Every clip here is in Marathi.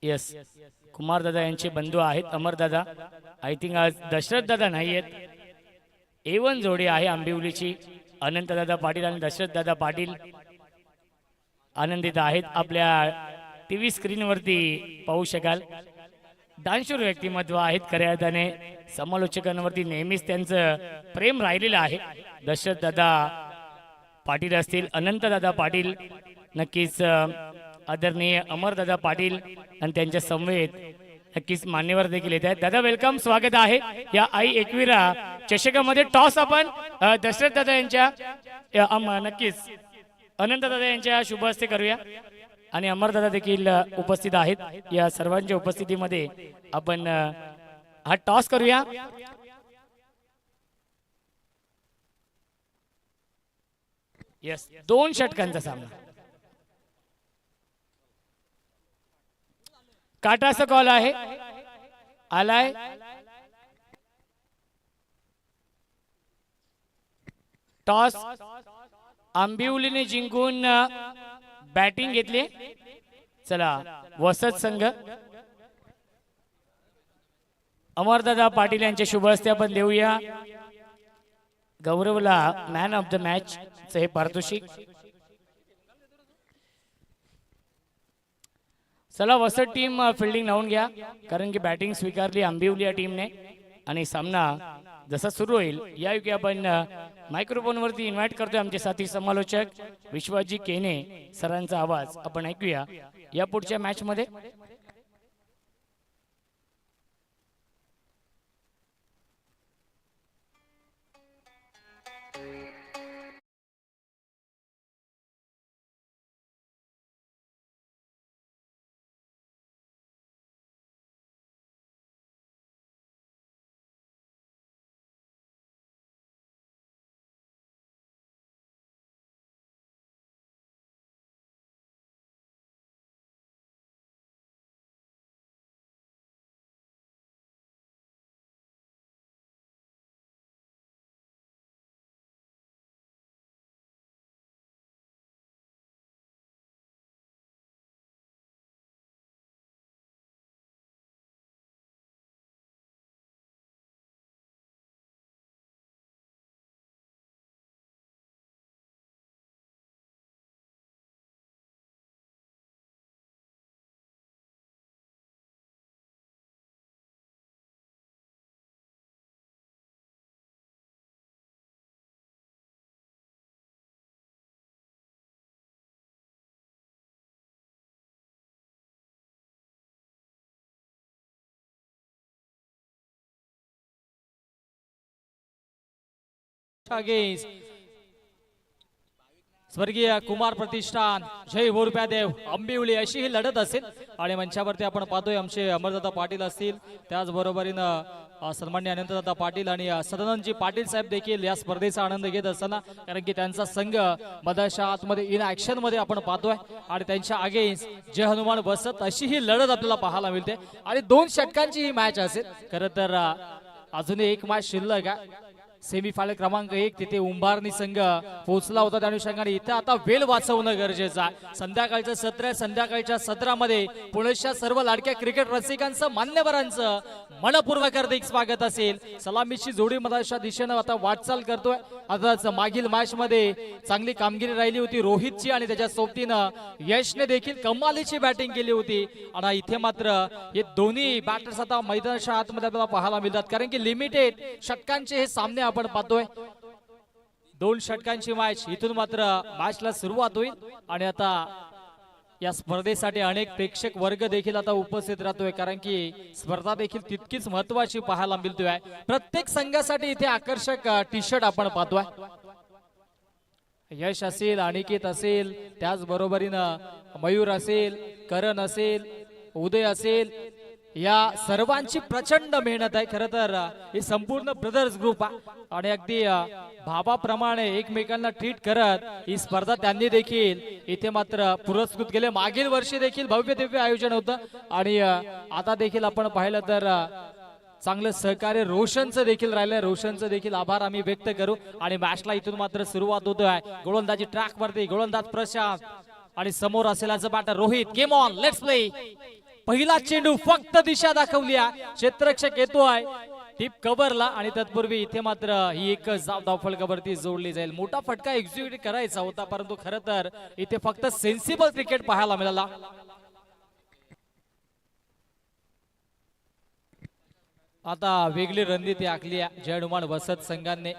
यस, कुमार दादा यांचे बंधू आहेत अमर दादा. आय थिंक आज दशरथ दादा नाही आहेत. A1 जोडी आहे आंबिवलीची. अनंत दादा पाटील आणि दशरथ दादा पाटील आनंदित आहेत. आपल्या टीव्ही स्क्रीनवरती पाहू शकाल. दानशूर व्यक्तिमत्व आहेत. खऱ्या अर्थाने समालोचकांवरती नेहमीच त्यांचं प्रेम राहिलेलं आहे. दशरथ दादा पाटील असतील, अनंत दादा पाटील, नक्कीच आदरणीय अमरदादा पाटील आणि त्यांच्या समवेत नक्कीच मान्यवर देखील येत आहेत. दादा वेलकम, स्वागत आहे या आई एकविरा चषकामध्ये. टॉस आपण दशरथ दादा यांच्या नक्कीच अनंत दादा यांच्या शुभ हस्ते करूया आणि अमरदादा देखील उपस्थित आहेत. या सर्वांच्या उपस्थितीमध्ये आपण हा टॉस करूया. यस, 2 षटकांचा सामना. काटाचा कॉल आहे, आलाय. टॉस आंबिवलीने जिंकून बॅटिंग घेतली. चला, वसत संघ अमरदादा पाटील यांच्या शुभ हस्ते आपण देऊया गौरवला मॅन ऑफ द मॅच चे हे पारितोषिक. चला, वसत टीम फिल्डिंग लावून घ्या, कारण की बॅटिंग स्वीकारली आंबिवली या टीमने आणि सामना जसा सुरू होईल यायोगे आपण मायक्रोफोन वरती इन्व्हाइट करतोय आमचे साथी समालोचक विश्वजी केने सरांचा आवाज आपण ऐकूया या पुढच्या मॅच मध्ये. स्वर्गीय कुमार प्रतिष्ठान जय देव आंबिवली अशी ही लढत असेल आणि मंचावरती आपण पाहतोय आमचे अमरदादा पाटील असतील, त्याचबरोबरीनं सन्मान्य अनंतदादा पाटील आणि सदानंदजी पाटील साहेब देखील या स्पर्धेचा आनंद घेत असताना, कारण की त्यांचा संघ मधाच्या आतमध्ये इन ऍक्शन मध्ये आपण पाहतोय आणि त्यांच्या अगेन्स्ट जय हनुमान बसत अशी ही लढत आपल्याला पाहायला मिळते आणि 2 षटकांची ही मॅच असेल. खरं तर अजूनही एक मॅच शिल्लक आहे. सेमीफायनल क्रमांक 1 तिथे उंबारणी संघ पोहोचला होता, त्या अनुषंगाने इथे आता वेळ वाचवणं गरजेचं आहे. संध्याकाळचं सत्र, संध्याकाळच्या सत्रामध्ये पुण्याच्या सर्व लाडक्या क्रिकेट रसिकांचं मान्यवरांचं मनपूर्वक हार्दिक स्वागत असेल. सलामीची जोडी मधाच्या दिशेनं आता वाटचाल करतोय. आताच मागील मॅच मध्ये चांगली कामगिरी राहिली होती रोहितची आणि त्याच्या सोबतीनं यशने देखील कमालीची बॅटिंग केली होती आणि इथे मात्र हे दोन्ही बॅटर्स आता मैदानाच्या आतमध्ये आपल्याला पाहायला मिळतात, कारण की लिमिटेड षटकांचे हे सामने आपण पाहतोय. 2 षटकांची मॅच, इथून मात्र मॅचला सुरुवात होईल आणि आता या स्पर्धेसाठी अनेक प्रेक्षक वर्ग देखील आता उपस्थित राहतोय, कारण की स्पर्धा देखील तितकीच महत्वाची पाहायला मिळतोय. प्रत्येक संघासाठी इथे आकर्षक टी शर्ट आपण पाहतोय. यश असेल, अनिकेत असेल, त्याचबरोबरीनं मयूर असेल, करण असेल, उदय असेल, या सर्वांची प्रचंड मेहनत आहे. खरं तर हे संपूर्ण ब्रदर्स ग्रुप आणि अगदी भावाप्रमाणे एकमेकांना ट्रीट करत ही स्पर्धा त्यांनी देखील इथे मात्र पुरस्कृत केले. मागील वर्षी देखील भव्य दिव्य आयोजन होतं आणि आता देखील आपण पाहिलं तर चांगलं सहकार्य रोशनचं देखील राहिलंय. रोशनचं देखील आभार आम्ही व्यक्त करू आणि मॅचला इथून मात्र सुरुवात होतोय. गोलंदाजी ट्रॅक वरती, गोलंदाज प्रशांत आणि समोर असेल batter Rohit. Game on, let's play. पहिला चेंडू फक्त दिशा दाखवली आहे, क्षेत्ररक्षक येतोय टीप कव्हरला आणि तत्पूर्वी इथे मात्र ही एक धावफलकावरती जोडली जाईल. मोठा फटका एक्झिक्यूट करायचा होता, परंतु खरं तर इथे फक्त सेन्सिबल क्रिकेट पाहायला मिळाला. आता वेगळी रणनीती आखली आहे जय हनुमान वसत संघाने.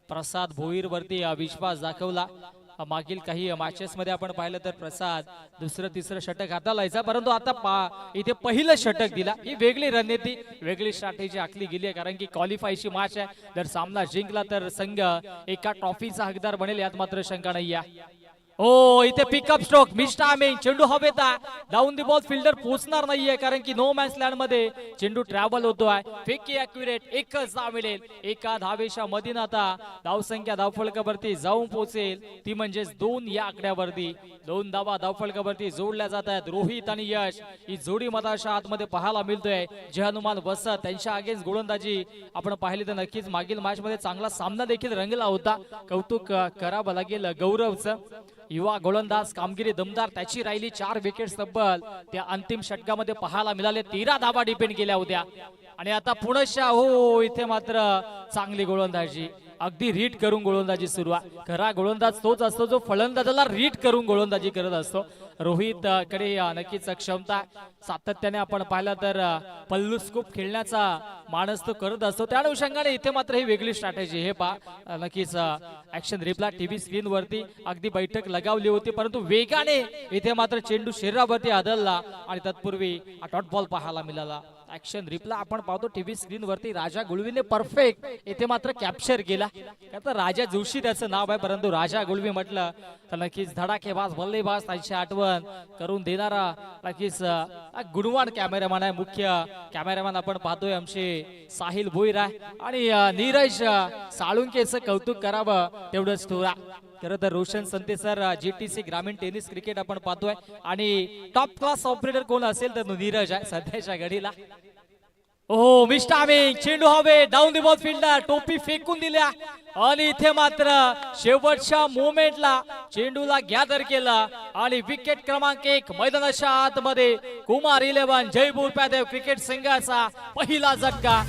प्रसाद भोईर वरती विश्वास दाखवला. मागील काही मॅचेस मध्ये आपण पाहिलं तर प्रसाद दुसरं तिसरं षटक हाताळायचा, परंतु आता इथे पहिलं षटक दिला. ही वेगळी रणनीती वेगळी स्ट्रॅटेजी आखली गेली आहे, कारण की क्वालिफायची मॅच आहे. जर सामना जिंकला तर संघ एका ट्रॉफीचा हकदार बनेल, यात मात्र शंका नाही आहे. हो, इथे पिकअप स्ट्रोक मिस टायमिंग, चेंडू हवेत डाऊन दी बॉल, फिल्डर पोहोचणार नाहीये कारण की नो मॅन्स लँड मध्ये चेंडू ट्रॅव्हल होतोय. फेकी अॅक्युरेट, एकच धाव मिळेल. एका धावेच्या मधीन आता धावसंख्या धावफलकावरती जाऊन पोहोचेल, ती म्हणजेच 2 या आकड्यावरती. 2 धावा धावफलकावरती जोडल्या जात आहेत. रोहित आणि यश ही जोडी मधाच्या आतमध्ये पाहायला मिळतोय. जय हनुमान वसत त्यांच्या अगेन्स्ट गोलंदाजी आपण पाहिली तर नक्कीच मागील मॅच मध्ये चांगला सामना देखील रंगला होता. कौतुक करावं लागेल गौरवचं. युवा गोलंदाज कामगिरी दमदार त्याची राहिली. 4 विकेट तब्बल त्या अंतिम षटकामध्ये पाहायला मिळाले. 13 धावा डिपेंड केल्या होत्या. आणि आता पुनश्च हो, इथे मात्र चांगली गोलंदाजी, अगदी रीड करून गोलंदाजी सुरू आहे. खरा गोलंदाज तोच असतो जो फलंदाजाला रीड करून गोलंदाजी करत असतो. रोहित कडे नक्कीच क्षमता, सातत्याने आपण पाहिलं तर पल्लू स्कूप खेळण्याचा माणूस तो करत असतो. त्या अनुषंगाने इथे मात्र ही वेगळी स्ट्रॅटेजी. हे पहा नक्कीच ऍक्शन रिप्ला टीव्ही स्क्रीन वरती अगदी बैठक लगावली होती, परंतु वेगाने इथे मात्र चेंडू शरीरावरती आदळला आणि तत्पूर्वी डॉट बॉल पाहायला मिळाला. ऍक्शन रिप्ला आपण पाहतो टीव्ही स्क्रीन वरती. राजा गुळवीने परफेक्ट इथे मात्र कॅप्चर केला. आता राजा जोशी त्याचं नाव आहे, परंतु राजा गुळवी म्हटलं तर नक्कीच धडाकेबाज बल्लेबाज त्यांची आठवण करून देणारा नक्कीच गुणवान कॅमेरामॅन आहे. मुख्य कॅमेरामॅन आपण पाहतोय आमचे साहिल भोईर आहे आणि नीरज साळुंकेचं कौतुक करावं तेवढंच थोडा. खरं तर रोशन संते सर जीटीसी ग्रामीण टेनिस क्रिकेट आपण पाहतोय आणि टॉप क्लास ऑपरेटर कोण असेल तर नीरज आहे सध्याच्या घडीला. हो, मिस टायमिंग, चेंडू हवे, डाऊन दी बॉल, फिल्डर टोपी फेकून दिल्या आणि इथे मात्र शेवटच्या मोमेंटला चेंडूला गॅदर केला आणि विकेट क्रमांक 1 मैदानाच्या आतमध्ये कुमार 11 जय बोरप्यादेव क्रिकेट संघाचा पहिला झटका.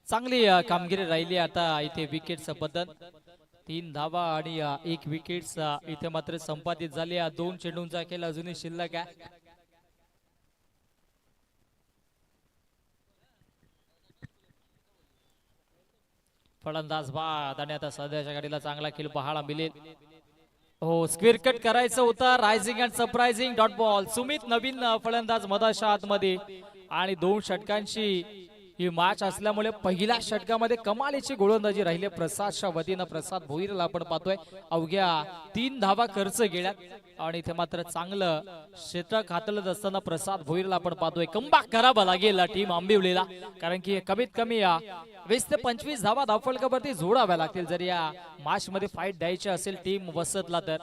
चांगली कामगिरी राहिली. आता इथे विकेटचं बदल, 3 धावा आणि 1 विकेट इथे मात्र संपादित झाले. 2 चेंडूंचा खेळ अजूनही शिल्लक आहे. फलंदाज बाद आणि आता सध्याच्या गाडीला चांगला खेळ पाहायला मिळेल. हो, स्क्वेअर कट करायचं होतं. Rising and surprising dot ball. Sumit नवीन फलंदाज मधाच्या आतमध्ये आणि 2 षटकांची ही मॅच असल्यामुळे पहिल्या षटकामध्ये कमालीची गोलंदाजी राहिली प्रसादच्या वतीनं. प्रसाद भोईरला आपण पाहतोय अवघ्या 3 धावा खर्च गेल्यात आणि इथे मात्र चांगलं षटक हाताळत असताना प्रसाद भोईरला आपण पाहतोय कमबॅक करावा लागेल टीम आंबिवलीला, कारण की कमीत कमी 20 ते 25 धावा धावफलकावरती जोडाव्या लागतील जर या मॅच मध्ये फाईट द्यायची असेल टीम वसतला तर.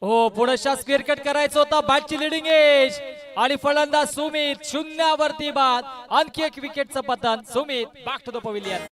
हो, पुढच्या स्क्वेअर कट करायचं होता. बॅटची लिडिंग एज आणि फलंदाज सुमित 0वरती बाद. आणखी 1 विकेटचं पतन. Sumit back to the pavilion.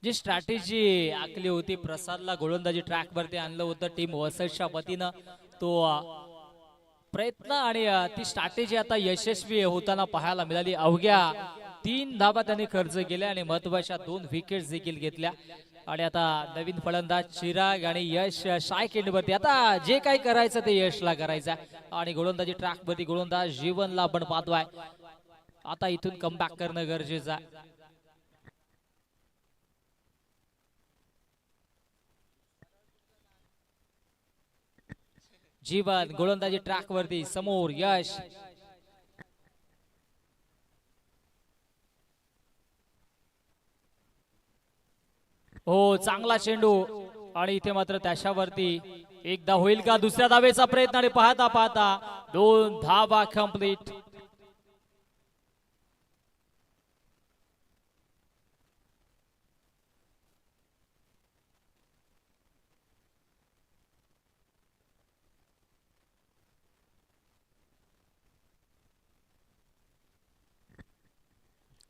जी स्ट्रॅटेजी आखली होती, प्रसादला गोलंदाजी ट्रॅक वरती आणलं होतं टीम वसतच्या वतीनं, तो प्रयत्न आणि ती स्ट्रॅटेजी आता यशस्वी होताना पाहायला मिळाली. अवघ्या 3 धावा त्यांनी खर्च केल्या आणि महत्वाच्या 2 विकेट्स देखील घेतल्या. आणि आता नवीन फलंदाज चिराग आणि यश स्ट्राईक एंडवरती. आता जे काही करायचं ते यशला करायचं आणि गोलंदाजी ट्रॅक वरती गोलंदाज जीवनला आपण पाहतोय. आता इथून कमबॅक करणं गरजेचं आहे. जीवन गोलंदाजी ट्रॅक वरती समोर यश. हो चांगला चेंडू आणि इथे मात्र त्याच्यावरती एकदा होईल का दुसऱ्या धावेचा प्रयत्न आणि पाहता पाहता 2 धावा कंप्लीट.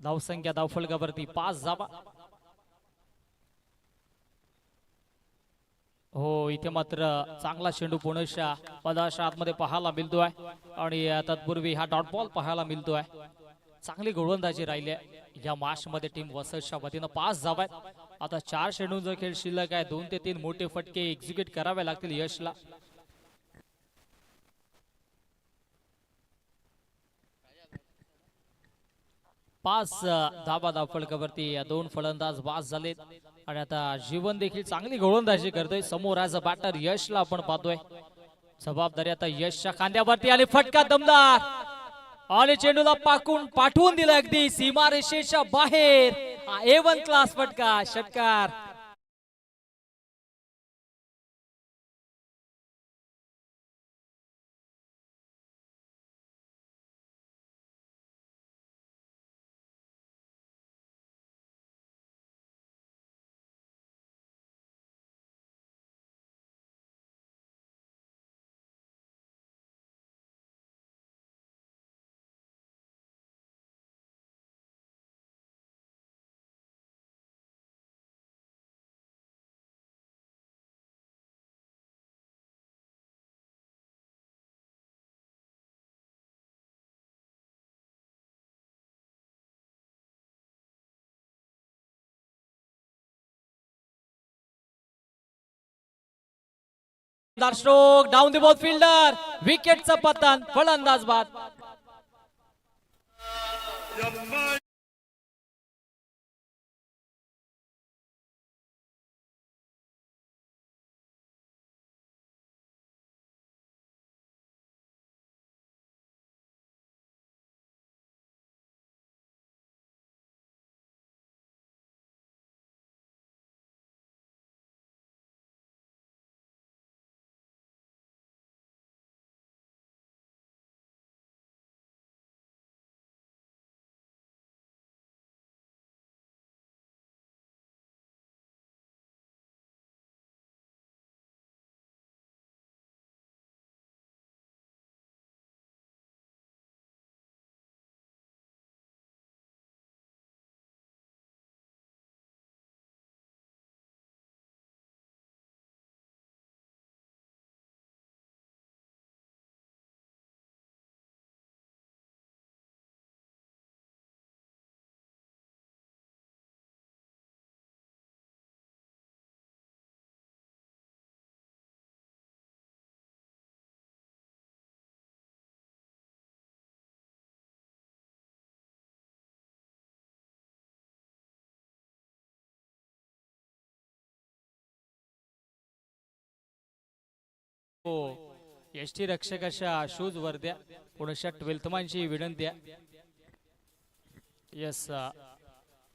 धावसंख्या धावफलकावरती 5 धावा. हो इथे मात्र चांगला चेंडू पुणेच्या पदाच्या आतमध्ये पाहायला मिळतोय आणि तत्पूर्वी हा डॉट बॉल पाहायला मिळतोय. चांगली गोलंदाजी राहिली या मॅच मध्ये टीम वसईच्या वतीनं. 5 धावा आहेत. आता 4 चेंडूंचा खेळ शिल्लक आहे. 2 ते 3 मोठे फटके एक्झिक्यूट करावे लागतील यशला. पाच धाबा धावफलकावरती या 2 फलंदाज बाद झालेत आणि आता जीवन देखील चांगली गोलंदाजी करतोय. समोर ॲज अ बॅटर यशला आपण पाहतोय. जबाबदारी आता यशच्या खांद्यावरती आणि फटका दमदार आणि चेंडूला पाठवून दिलं अगदी सीमारेषेच्या बाहेर. A1 क्लास फटका षटकार. Stroke down the ball fielder. विकेटचं पतन. फलंदाज बाद. हो एसटी रक्षकाच्या शूज वर द्या. पुण्याच्या 12th मानची विनंती आहे. येस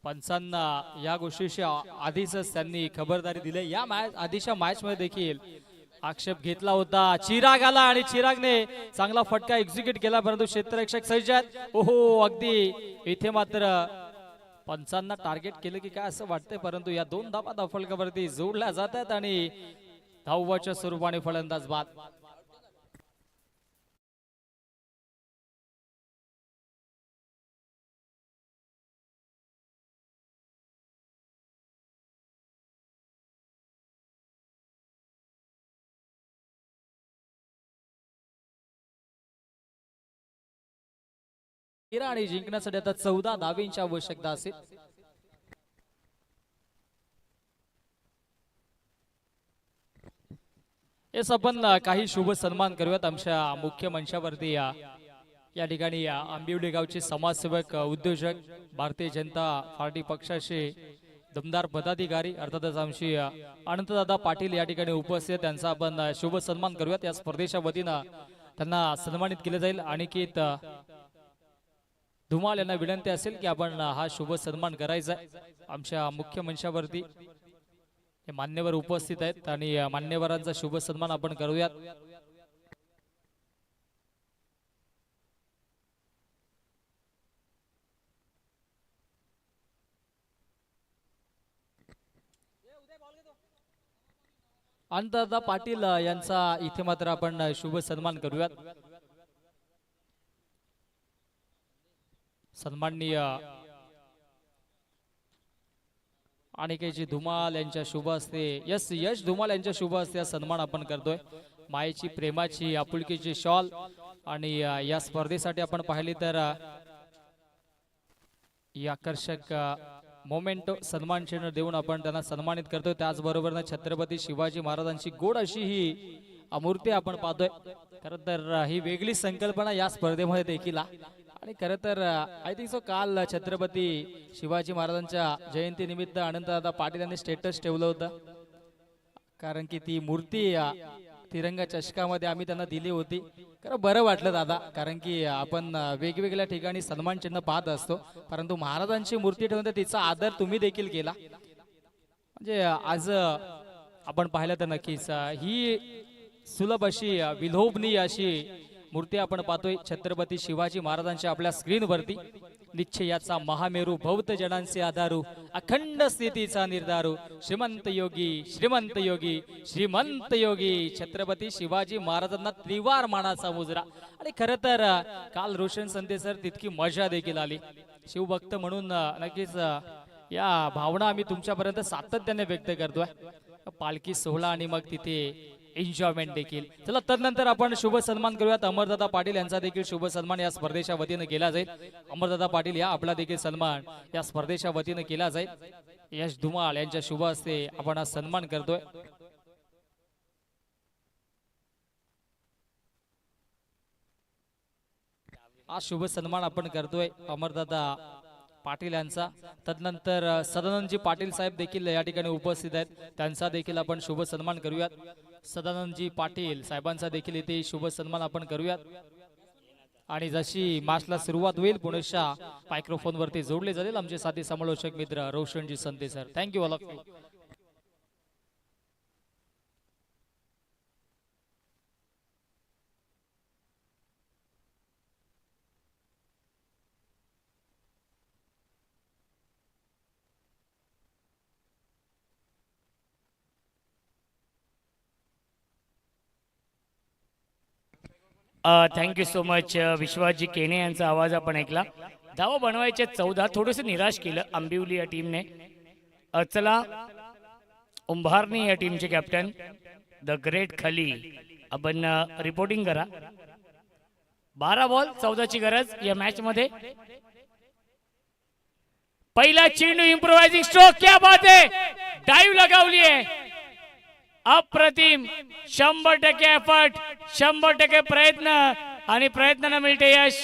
पंचांना या गोष्टीची आधीच त्यांनी खबरदारी दिली. या आधीच्या मॅच मध्ये देखील आक्षेप घेतला होता. चिराग आला आणि चिरागने चांगला फटका एक्झिक्यूट केला परंतु क्षेत्ररक्षक सज्ज आहेत. ओहो अगदी इथे मात्र पंचांना टार्गेट केलं की काय असं वाटतंय परंतु या 2 धावा धावफलकावरती जोडल्या जातात आणि धावाच्या स्वरूपाने फलंदाज बाद. आणि जिंकण्यासाठी आता 14 धावेंची आवश्यकता असेल. हेच आपण काही शुभ सन्मान करूयात आमच्या मुख्य मंचावरती या ठिकाणी आंबिवली गावचे समाजसेवक उद्योजक भारतीय जनता पार्टी पक्षाचे दमदार पदाधिकारी अर्थातच आमची अनंतदादा पाटील या ठिकाणी उपस्थित आहेत. त्यांचा आपण शुभ सन्मान करूयात. या स्पर्धेच्या वतीनं त्यांना सन्मानित केले जाईल. अनिकेत धुमाल यांना विनंती असेल की आपण हा शुभ सन्मान करायचा आहे. आमच्या मुख्य मंचावरती हे मान्यवर उपस्थित आहेत आणि मान्यवरांचा शुभ सन्मान आपण करूयात. अनंतदादा पाटील यांचा इथे मात्र आपण शुभ सन्मान करूयात. सन्माननीय अनिकेतजी धुमाल यांच्या शुभ हस्ते यश धुमाल यांच्या शुभ हस्ते सन्मान आपण करतोय. मायेची प्रेमाची आपुलकीची शॉल आणि या स्पर्धेसाठी आपण पाहिली तर ही आकर्षक मोमेंटो सन्मान चिन्ह देऊन आपण त्यांना सन्मानित करतोय. त्याचबरोबर छत्रपती शिवाजी महाराजांची गोड अशी ही मूर्ती आपण पाहतोय. खरं तर ही वेगळी संकल्पना या स्पर्धेमध्ये देखील आणि खरं तर आय थिंक सो काल छत्रपती शिवाजी महाराजांच्या जयंतीनिमित्त अनंतदादा पाटील यांनी स्टेटस ठेवलं होतं. कारण की ती मूर्ती तिरंगा चषकामध्ये आम्ही त्यांना दिली होती. खरं बरं वाटलं दादा, कारण की आपण वेगवेगळ्या ठिकाणी सन्मान चिन्ह पाहत असतो, परंतु महाराजांची मूर्ती ठेवून तिचा आदर तुम्ही देखील केला. म्हणजे आज आपण पाहिलं तर नक्कीच ही सुलभ अशी विलोभनीय अशी मूर्ती आपण पाहतोय छत्रपती शिवाजी महाराजांच्या आपल्या स्क्रीनवरती. निश्चयाचा महामेरू भौत जनांचे आधारू अखंड स्थितीचा निर्धारू श्रीमंत योगी श्रीमंत योगी श्रीमंत योगी छत्रपती शिवाजी महाराजांना त्रिवार मानाचा मुजरा. आणि खरं तर काल रोशन संते सर तितकी मजा देखील आली. शिवभक्त म्हणून नक्कीच या भावना आम्ही तुमच्यापर्यंत सातत्याने व्यक्त करतोय. पालखी सोहळा आणि मग तिथे एन्जॉयमेंट देखील. चला तदनंतर आपण शुभ सन्मान करूयात. अमरदादा पाटील यांचा देखील शुभ सन्मान या स्पर्धेच्या वतीनं केला जाईल. अमरदादा पाटील या आपला देखील सन्मान या स्पर्धेच्या वतीनं केला जाईल. यश धुमाळ यांच्या शुभ हस्ते आपण हा सन्मान करतोय. हा शुभ सन्मान आपण करतोय अमरदादा पाटील यांचा. तदनंतर सदानंदजी पाटील साहेब देखील या ठिकाणी उपस्थित आहेत. त्यांचा देखील आपण शुभ सन्मान करूयात. सदानंदजी पाटील साहेबांचा देखील इथे शुभ सन्मान आपण करूयात. आणि जशी मॅचला सुरुवात होईल पुणेच्या मायक्रोफोन वरती जोडले जाईल आमचे साथी समालोचक मित्र Roshanji Sante sir. Thank you all of you. Thank you so much. Vishwasji Kene यांचा आवाज आपण ऐकला. धावा बनवायचे 14, थोडंसं निराश केलं आंबिवली या टीमने. चला उंभारणी या टीमचे कॅप्टन द ग्रेट खली आपण रिपोर्टिंग करा. 12 बॉल 14 ची गरज या मॅच मध्ये. पहिला चेंडू इम्प्रोवायझिंग स्ट्रोक. क्या बात आहे, डाईव्ह लगावली आहे. अप्रतिम. 100% एफर्ट, 100% प्रयत्न आणि प्रयत्नांना मिळते यश.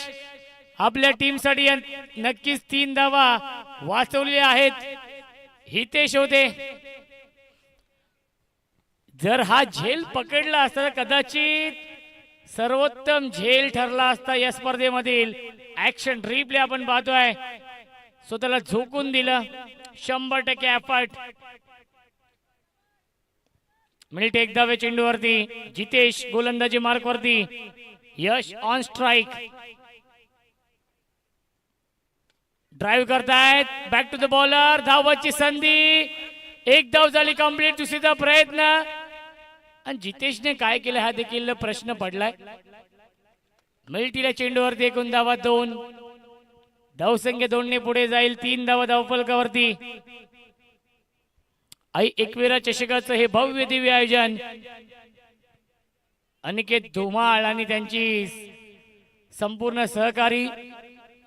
आपल्या टीमसाठी नक्कीच 3 धावा वाचवलेल्या आहेत. हितेश होते. जर हा झेल पकडला असता तर कदाचित सर्वोत्तम झेल ठरला असता या स्पर्धेमधील. ऍक्शन रिप्ले आपण पाहतोय. स्वतःला झोकून दिलं. 100% एफर्ट. मिनिट 1 धावे चेंडूवरती. जितेश गोलंदाजी मार्क वरती. Yash on strike. ड्राइव्ह करतायत. Back to the bowler. धावाची संधी. 1 धाव झाली कंप्लीट. दुसरीचा प्रयत्न. आणि जितेशने काय केलं हा देखील प्रश्न पडलाय. मिल्टीला चेंडूवरती एकूण धावा 2. धावसंख्या 2 ने पुढे जाईल. 3 धावा धावफलकावरती. आई एकविरा चषकाचं हे भव्य दिव्य आयोजन अनिकेत धुमाळ आणि त्यांची संपूर्ण सहकारी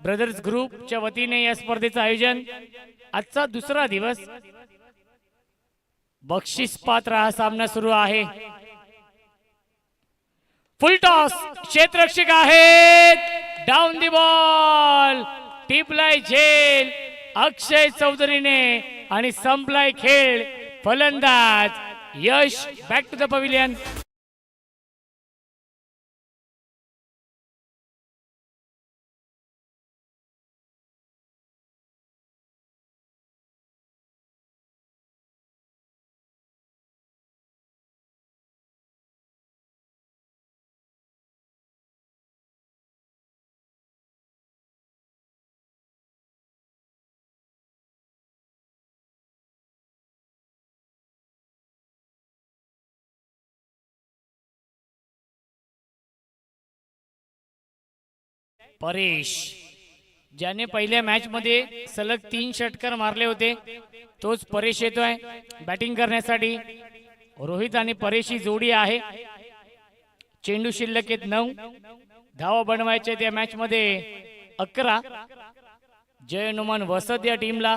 ब्रदर्स ग्रुपच्या वतीने या स्पर्धेचं आयोजन. आजचा दुसरा दिवस. बक्षीस पात्र हा सामना सुरू आहे. फुल टॉस, क्षेत्ररक्षक आहेत, डाऊन दी बॉल, टिपलाय झेल अक्षय चौधरीने आणि संपलाय खेळ. फलंदाज Yash back to the pavilion. Paresh, ज्याने पहिल्या मॅच मध्ये सलग 3 षटकार मारले होते, तोच परेश येतोय बॅटिंग करण्यासाठी. रोहित आणि परेश ही जोडी आहे. चेंडू शिल्लक आहेत 9, धावा बनवायचे त्या मॅच मध्ये 11. जय हनुमान वसत या टीमला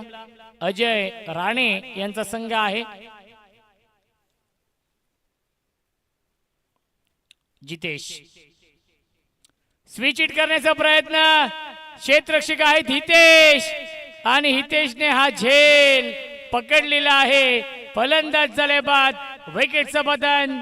अजय राणे यांचा संघ आहे. जितेश, स्विच हिट करण्याचा प्रयत्न, क्षेत्ररक्षक आहेत हितेश आणि हितेशने हा झेल पकडलेला आहे. फलंदाज झाले बाद, विकेटचं पतन.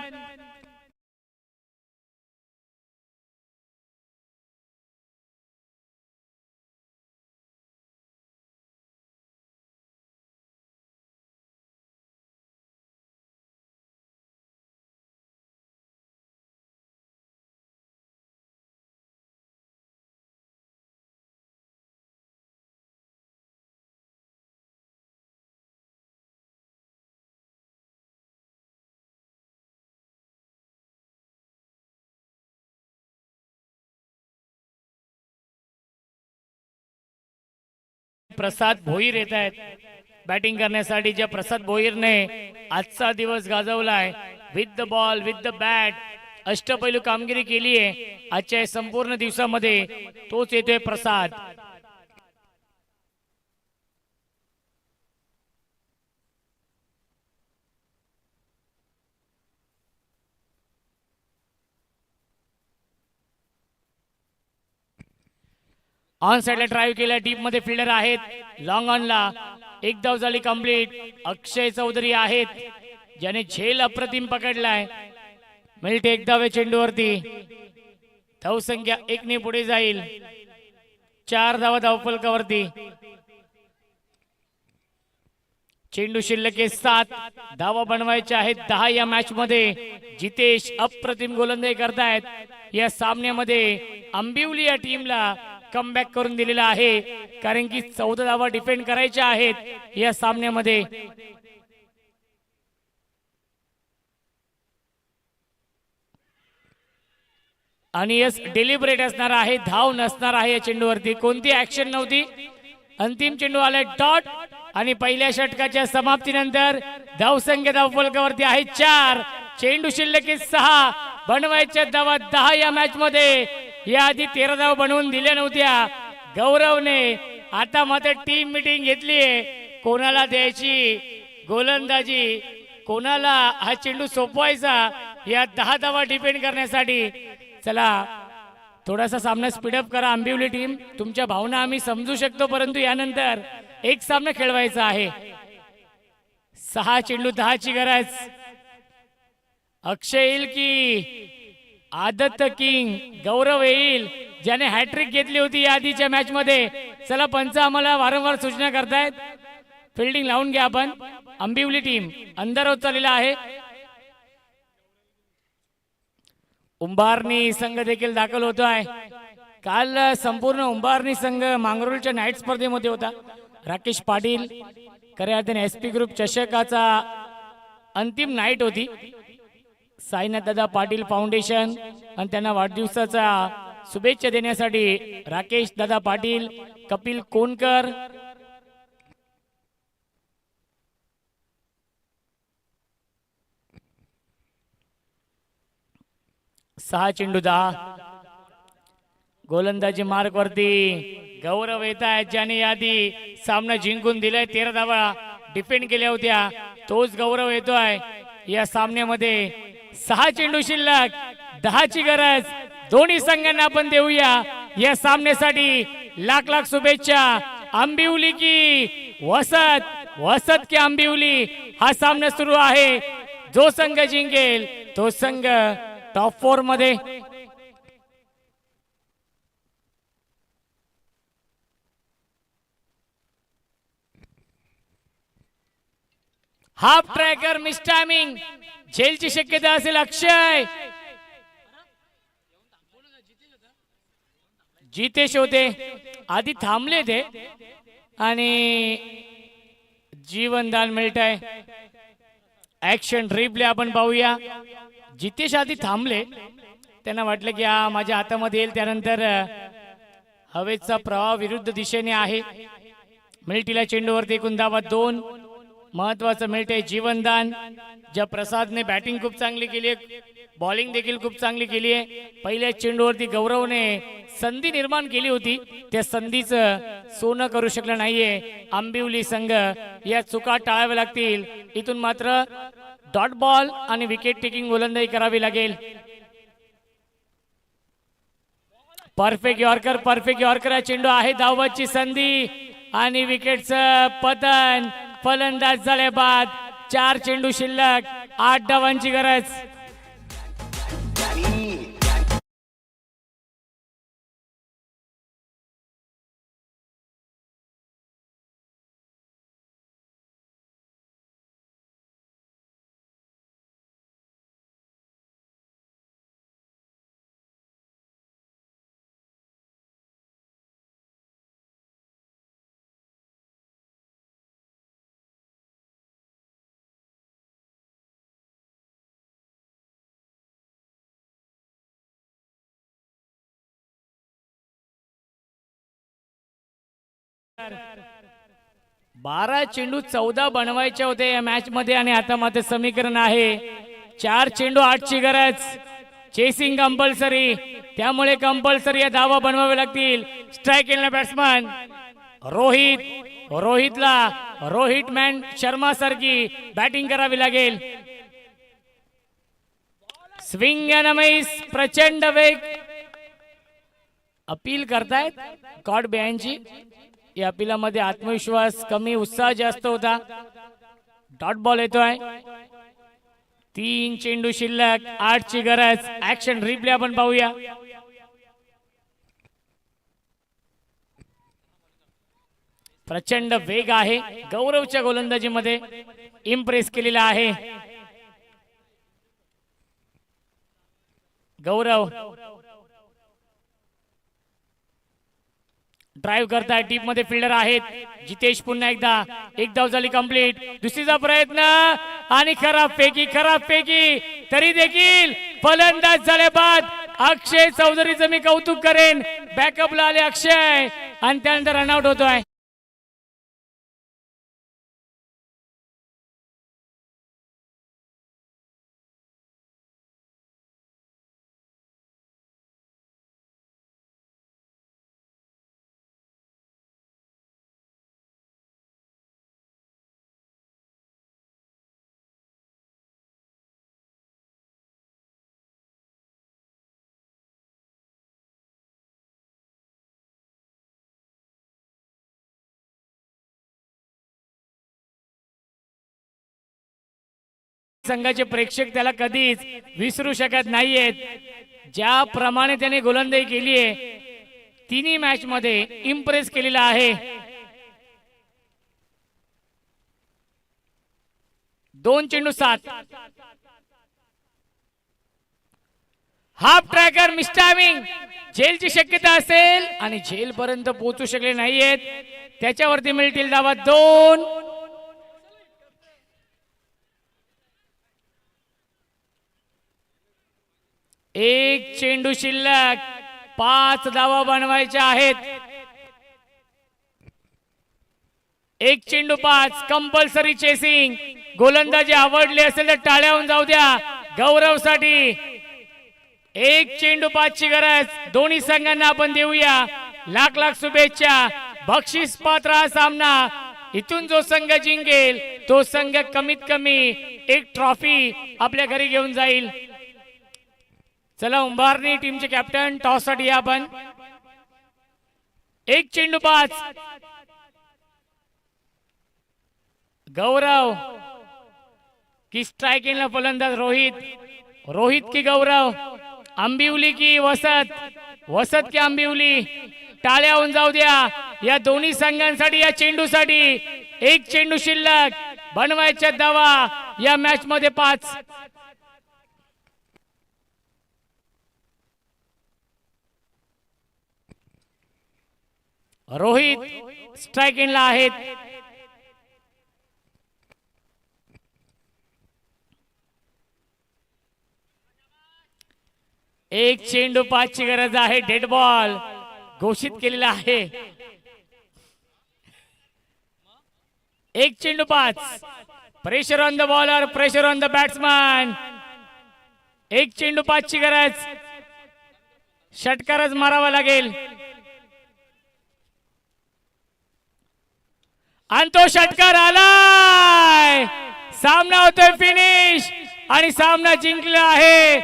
प्रसाद भोईर येत आहेत बॅटिंग करण्यासाठी. ज्या प्रसाद भोईरने आजचा दिवस गाजवलाय with the ball with the bat, अष्टपैलू कामगिरी केली आहे आजच्या संपूर्ण दिवसामध्ये, तोच येतोय प्रसाद. ऑन साइडला ड्राईव्ह केला, डीप मध्ये फिल्डर आहेत. लॉंग ऑनला एक धाव झाली कंप्लीट. अक्षय चौधरी आहेत ज्याने झेल अप्रतिम पकडलाय. मिळते एक धाव चेंडूवरती. धाव संख्या 1 ने पुढे जाईल. 4 धावा धावफलकावरती. चेंडू शिल्लक 7, धावा बनवायच्या आहेत 10 या मॅच मध्ये. जितेश अप्रतिम गोलंदाजी करतायत. या सामन्यामध्ये आंबिवली या टीमला कमबॅक करून दिलेला आहे, कारण की 14 धावा डिफेंड करायच्या आहेत या सामन्यामध्ये. आणि यस डेलिब्रेट असणार आहे, धाव नसणार आहे या चेंडूवरती. कोणती ऍक्शन नव्हती. अंतिम चेंडू आलाय डॉट आणि पहिल्या षटकाच्या समाप्तीनंतर धावसंख्या धावफलकावरती आहे 4. चेंडू शिल्लक 6, बनवायच्या धावा 10 या मॅच मध्ये. याआधी 13 धावा बनवून दिल्या नव्हत्या गौरवने. आता मात्र टीम मीटिंग घेतलीये, कोणाला द्यायची गोलंदाजी, कोणाला हा चेंडू सोपवायचा या 10 धावा डिपेंड करण्यासाठी. चला थोडासा सामना स्पीडअप करा आंबिवली टीम. तुमच्या भावना आम्ही समजू शकतो, परंतु यानंतर एक सामना खेळवायचा आहे. 6 चेंडू 10 ची गरज. अक्षय येईल की आदत किंग गौरव येईल, ज्याने हॅट्रिक घेतली होती या आधीच्या मॅच मध्ये. चला पंच आम्हाला वारंवार सूचना करतायत, फिल्डिंग लावून घ्या आपण. आंबिवली टीम अंदर होत चाललेला आहे. उंबारणी संघ देखील दाखल होतोय. काल संपूर्ण उंबारणी संघ मांगरोळच्या नाईट स्पर्धेमध्ये होता. राकेश पाटील खऱ्या अर्थाने एसपी ग्रुप चषकाचा अंतिम नाईट होती. साईनाथ दादा पाटील फाउंडेशन आणि त्यांना वाढदिवसाचा शुभेच्छा देण्यासाठी राकेश दादा पाटील, कपिल कोणकर, सहा चेंडू 10. गोलंदाजी मार्क वरती गौरव येत आहेत, ज्याने आधी सामना जिंकून दिलाय. 13 धावा डिफेंड केल्या होत्या. तोच गौरव येतोय या सामन्यामध्ये. 6 चेंडू शिल्लक, 10 ची गरज. दोन्ही संघांना आपण देऊया या सामन्यासाठी लाख लाख शुभेच्छा. आंबिवली की वसत, वसत की आंबिवली हा सामना सुरू आहे. जो संघ जिंकेल तो संघ टॉप 4 मध्ये. हाफ ट्रॅकर मिस टायमिंग, झेलची शक्यता असेल. अक्षय, जितेश होते आधी थांबले ते आणि जीवनदान मिळत आहे. ऍक्शन रिप्ले आपण पाहूया. जितेश आधी थांबले, त्यांना वाटलं की हा माझ्या हातामध्ये येईल. त्यानंतर हवेचा प्रवाह विरुद्ध दिशेने आहे. मिल्टीला चेंडूवरती एकूण धावा 2. महत्वाचं मिळते जीवनदान. ज्या प्रसादने बॅटिंग खूप चांगली केली आहे, बॉलिंग देखील खूप चांगली केली आहे. पहिल्या चेंडूवरती गौरवने संधी निर्माण केली होती, त्या संधीचं सोनं करू शकलं नाहीये आंबिवली संघ. या चुका टाळाव्या लागतील. इथून मात्र डॉट बॉल आणि विकेट टेकिंग गोलंदाजी करावी लागेल. परफेक्ट यॉर्कर, परफेक्ट यॉर्कर हा चेंडू आहे. धावबादची संधी आणि विकेटचं पतन. फलंदाज झाले बाद. 4 चेंडू शिल्लक, 8 धावांची गरज. बारा चेंडू 14 बनवायचे होते या मॅच मध्ये आणि आता मात्र समीकरण आहे 4 चेंडू 8 ची गरज. चेसिंग कंपल्सरी, त्यामुळे कंपल्सरी या धावा बनवावे लागतील. स्ट्राइक केलेला बॅट्समन रोहित, रोहितला रोहित मॅन शर्मा सारखी बॅटिंग करावी लागेल. स्विंग अँड मिस, प्रचंड वेग. अपील करतायत गॉड बिहाइंडची. या अपिलामध्ये आत्मविश्वास कमी, उत्साह जास्त होता. डॉट बॉल येतोय. 3 चेंडू शिल्लक, 8 ची गरज. ऍक्शन रिप्ले आपण पाहूया. प्रचंड वेग आहे. गौरवच्या गोलंदाजीमध्ये इम्प्रेस केलेला आहे गौरव. ड्राइव्ह करताय, टीप मध्ये फिल्डर आहेत. जितेश पुन्हा एकदा, एक धाव झाली कंप्लीट. दुसरीचा प्रयत्न आणि खराब पैकी, खराब पैकी, तरी देखील फलंदाज झाले बाद. अक्षय चौधरीचं मी कौतुक करेन. बॅकअपला आले अक्षय आणि त्यानंतर रनआउट होतोय. संघाचे प्रेक्षक त्याला कधीच विसरू शकत नाहीयेत. ज्याप्रमाणे त्याने गोलंदाजी केली आहे, तिन्ही मॅच मध्ये इम्प्रेस केलेला आहे. 2 चेंडू 7. हाफ ट्रॅकर मिस टायमिंग, झेलची शक्यता असेल आणि झेल पर्यंत पोहोचू शकले नाहीयेत. त्याच्यावरती मिळतील धावा 2. एक चेंडू शिल्लक, 5 धावा बनवायच्या आहेत. 1 चेंडू 5, कंपल्सरी चेसिंग. गोलंदाजी आवडली असेल तर टाळ्या होऊन जाऊ द्या गौरवसाठी. 1 चेंडू 5 ची गरज. दोन्ही संघांना आपण देऊया लाख लाख शुभेच्छा. बक्षीस पात्र हा सामना. इथून जो संघ जिंकेल तो संघ कमीत कमी एक ट्रॉफी आपल्या घरी घेऊन जाईल. चला उंबारणी टीमचे कॅप्टन टॉस साठी या आपण. एक चेंडू 5. गौरव की स्ट्रायकिंगला फलंदाज रोहित. रोहित की गौरव. आंबिवली की वसत. वसत की आंबिवली. टाळ्या होऊन जाऊ द्या या दोन्ही संघांसाठी. या चेंडूसाठी एक चेंडू शिल्लक. बनवायच्या धावा या मॅच मध्ये 5. रोहित स्ट्रायकिंगला आहेत. एक चेंडू 5 ची गरज आहे. डेड बॉल घोषित केलेला आहे. एक चेंडू 5. Pressure on the bowler, pressure on the batsman. एक चेंडू 5 ची गरज. षटकारच मारावा लागेल. आणि तो षटकार आलाय. सामना होतोय फिनिश आणि सामना जिंकला आहे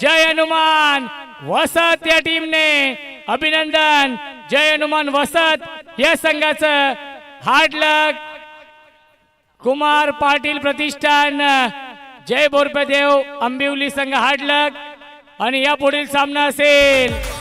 जय हनुमान वसत या टीमने. अभिनंदन जय हनुमान वसत या संघाचं. हार्ड लक. कुमार पाटील प्रतिष्ठान जय बोरपेदेव आंबिवली संघ हार्ड लक. आणि या पुढील सामना असेल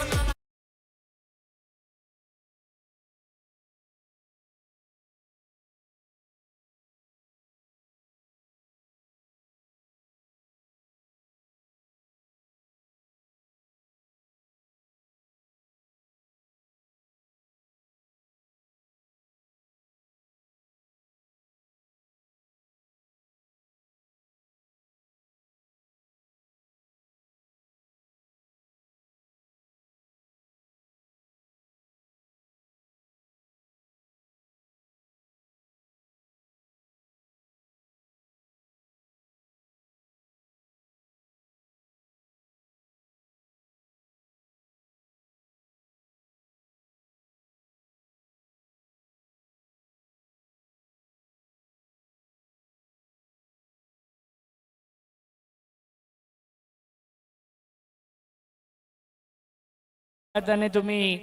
तुम्ही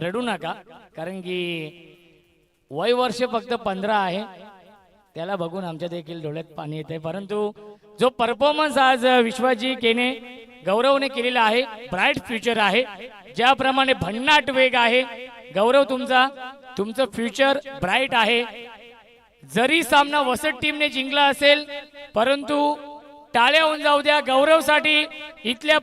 रडू नका कारण की वय वर्ष फक्त 15 आहे. त्याला बघून आमच्या देखील डोळ्यात पाणी येते. परंतु जो परफॉर्मन्स आज विश्वाजी केने गौरवने केलेला आहे ब्राईट फ्युचर आहे. ज्याप्रमाणे भन्नाट वेग आहे गौरव तुमचं फ्युचर ब्राईट आहे. जरी सामना वसत टीमने जिंकला असेल परंतु टाळ्या होऊन जाऊ द्या गौरवसाठी. इथल्या